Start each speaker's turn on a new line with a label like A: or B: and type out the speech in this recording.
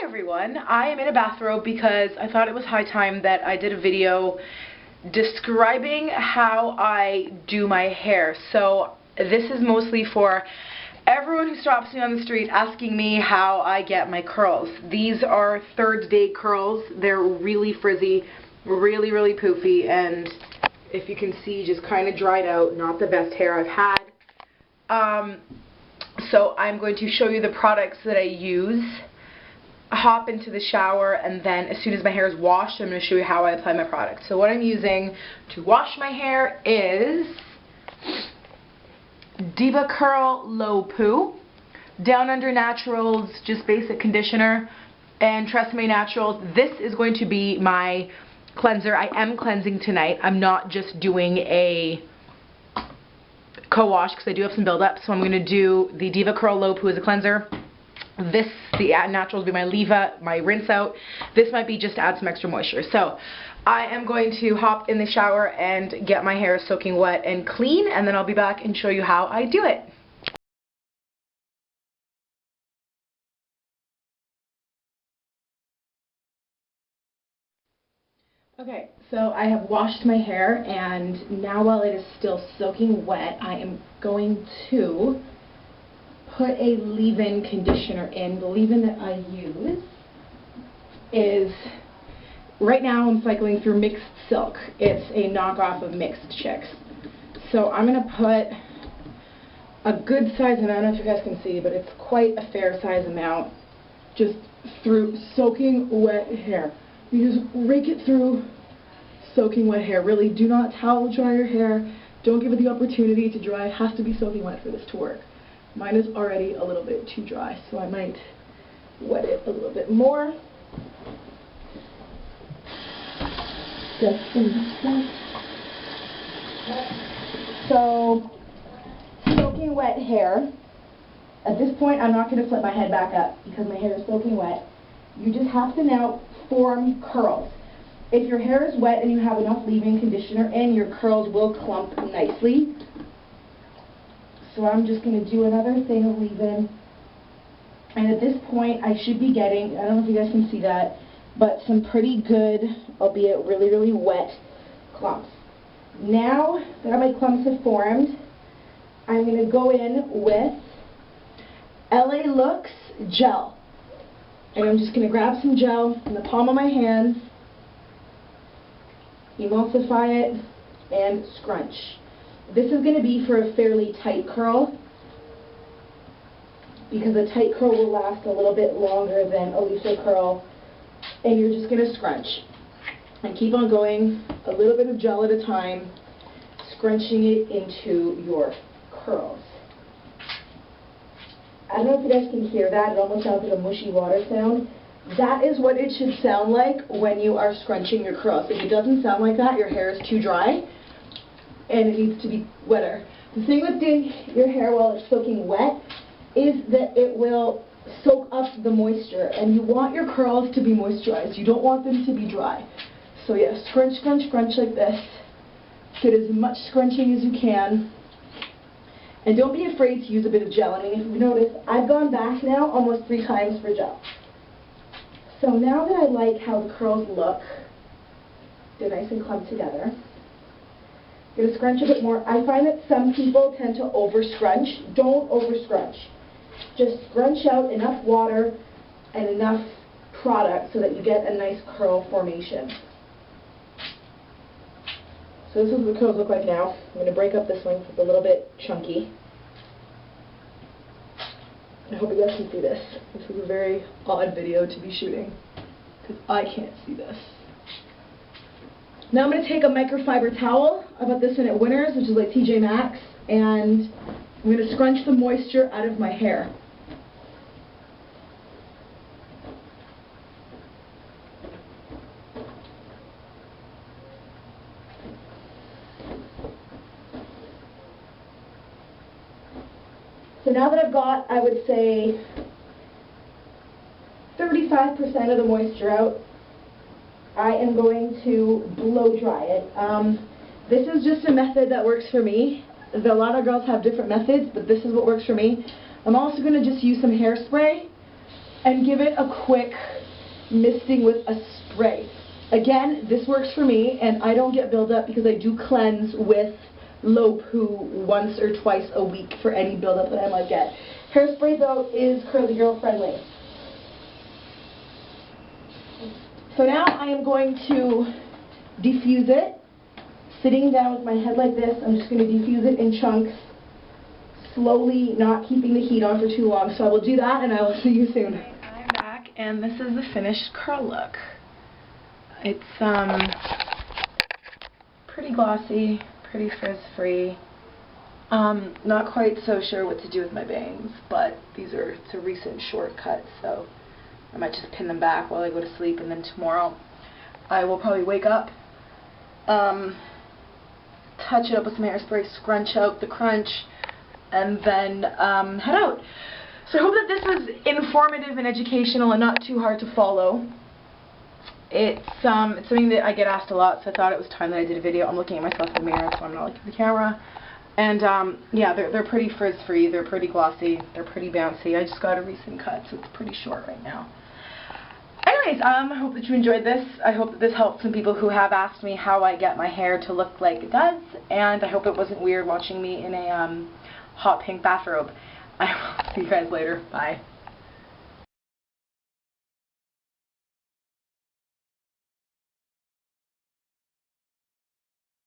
A: Hi everyone, I am in a bathrobe because I thought it was high time that I did a video describing how I do my hair. So this is mostly for everyone who stops me on the street asking me how I get my curls. These are third day curls. They're really frizzy, really poofy, and if you can see, just kind of dried out. Not the best hair I've had. So I'm going to show you the products that I use, hop into the shower, and then as soon as my hair is washed, I'm going to show you how I apply my product. So what I'm using to wash my hair is DevaCurl Low Poo, Down Under Naturals, just basic conditioner, and Tresemme Naturals. This is going to be my cleanser. I am cleansing tonight. I'm not just doing a co-wash because I do have some buildup, so I'm going to do the DevaCurl Low Poo as a cleanser. The Naturals will be my leave-out, my rinse-out. This might be just to add some extra moisture. So I am going to hop in the shower and get my hair soaking wet and clean, and then I'll be back and show you how I do it. Okay, so I have washed my hair, and now while it is still soaking wet, I am going to put a leave-in conditioner in. The leave-in that I use is, right now I'm cycling through Mixed Silk. It's a knockoff of Mixed Chicks. So I'm going to put a good size amount, I don't know if you guys can see, but it's quite a fair size amount, just through soaking wet hair. You just rake it through soaking wet hair. Really, do not towel dry your hair. Don't give it the opportunity to dry. It has to be soaking wet for this to work. Mine is already a little bit too dry, so I might wet it a little bit more. So, soaking wet hair. At this point, I'm not going to flip my head back up because my hair is soaking wet. You just have to now form curls. If your hair is wet and you have enough leave-in conditioner in, your curls will clump nicely. So I'm just going to do another thing of leave-in. And at this point, I should be getting, I don't know if you guys can see that, but some pretty good, albeit really wet clumps. Now that my clumps have formed, I'm going to go in with LA Looks Gel. And I'm just going to grab some gel in the palm of my hands, emulsify it, and scrunch. This is going to be for a fairly tight curl, because a tight curl will last a little bit longer than a looser curl, and you're just going to scrunch. And keep on going, a little bit of gel at a time, scrunching it into your curls. I don't know if you guys can hear that. It almost sounds like a mushy water sound. That is what it should sound like when you are scrunching your curls. If it doesn't sound like that, your hair is too dry and it needs to be wetter. The thing with doing your hair while it's soaking wet is that it will soak up the moisture, and you want your curls to be moisturized. You don't want them to be dry. So yeah, scrunch like this. Get as much scrunching as you can. And don't be afraid to use a bit of gel. I mean, if you've noticed, I've gone back now almost 3 times for gel. So now that I like how the curls look, they're nice and clumped together, I'm going to scrunch a bit more. I find that some people tend to over-scrunch. Don't over-scrunch. Just scrunch out enough water and enough product so that you get a nice curl formation. So this is what the curls look like now. I'm going to break up this one because it's a little bit chunky. I hope you guys can see this. This is a very odd video to be shooting because I can't see this. Now I'm going to take a microfiber towel. I bought this one at Winners, which is like TJ Maxx, and I'm going to scrunch the moisture out of my hair. So now that I've got, I would say, 35% of the moisture out, I am going to blow dry it. This is just a method that works for me. A lot of girls have different methods, but this is what works for me. I'm also going to just use some hairspray and give it a quick misting with a spray. Again, this works for me, and I don't get buildup because I do cleanse with low poo once or twice a week for any buildup that I might get. Hairspray, though, is Curly Girl friendly. So now I am going to diffuse it. Sitting down with my head like this, I'm just going to diffuse it in chunks, slowly, not keeping the heat on for too long. So I will do that, and I will see you soon. I'm back, and this is the finished curl look. It's pretty glossy, pretty frizz-free. Not quite so sure what to do with my bangs, but it's a recent shortcut, so I might just pin them back while I go to sleep, and then tomorrow I will probably wake up, touch it up with some hairspray, scrunch out the crunch, and then head out. So I hope that this was informative and educational and not too hard to follow. It's something that I get asked a lot, so I thought it was time that I did a video. I'm looking at myself in the mirror, so I'm not looking at the camera. And yeah, they're pretty frizz-free, they're pretty glossy, they're pretty bouncy. I just got a recent cut, so it's pretty short right now. Anyways, I hope that you enjoyed this. I hope that this helped some people who have asked me how I get my hair to look like it does, and I hope it wasn't weird watching me in a hot pink bathrobe. I will see you guys later. Bye.